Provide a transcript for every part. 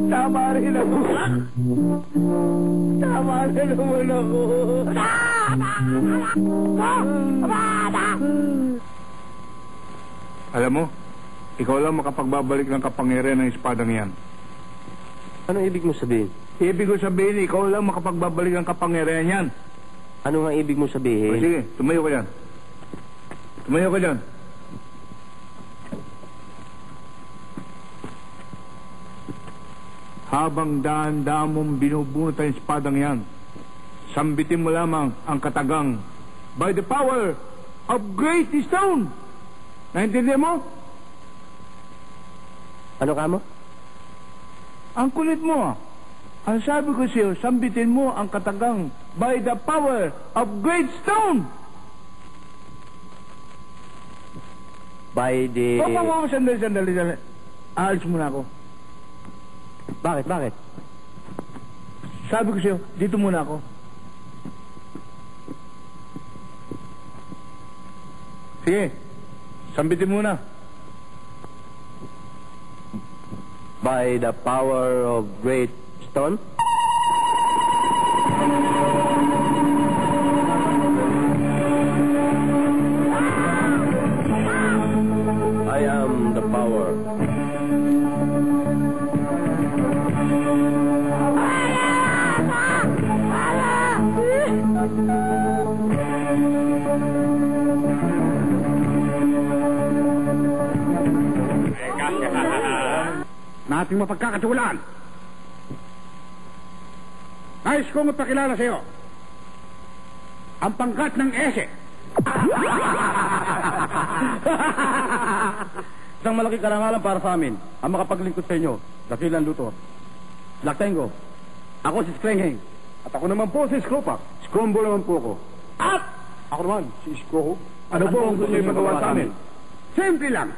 Tama rin ako. Tama rin naman ako. Alam mo, ikaw lang makapagbabalik ng kapangyarihan ng espadang yan. Anong ibig mo sabihin? Ibig ko sabihin, ikaw lang makapagbabalik ng kapangyarihan yan. Ano nga ibig mo O, sabihin? sige, tumayo ka dyan. Tumayo ka dyan. Habang daan-daan mong binubunot ang espadang yan, sambitin mo lamang ang katagang by the power of Great Stone. Naintindihan mo? Ano ka mo? Ang kulit mo. Ang sabi ko sa'yo, sambitin mo ang katagang by the power of Great Stone. By the... Sandali. Aalis muna ako. Bakit? Sabi ko sa'yo, dito muna ako. Sige, sambitin muna. By the power of Great Stone? I am the power. Na ating mapagkakatiwalaan. Nais kong magpakilala sa iyo ang pangkat ng Ese. Isang malaking karangalan para sa amin ang makapaglingkod sa inyo, Dakilan Luthor. Laktengo, ako si Skrengheng. At ako naman po si Skropak. Skrombo naman po ako. At ako naman si Skroho. Ano po ang gusto niyo magawa sa amin? Simple lang.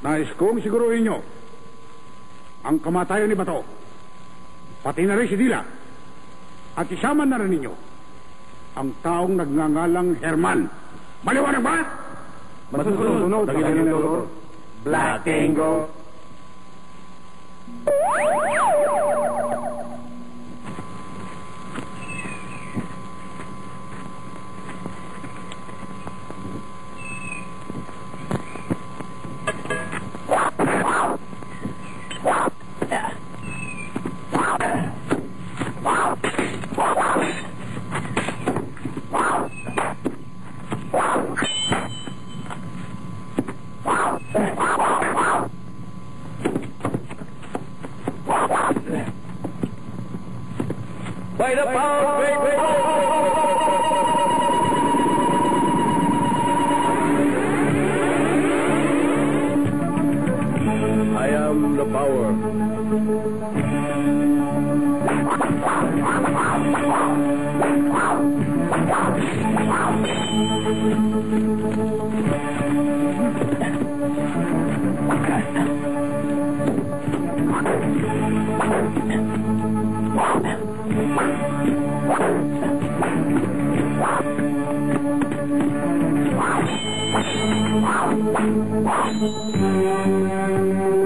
Nais kong siguruhin nyo ang kamatayan ni Bato, pati na rin si Dila, at isama na rin ninyo ang taong nagngangalang Herman. Maliwanag ba? Masusunod, Dakilan Luthor. Black Tango. By the power of Great I am the power. Power.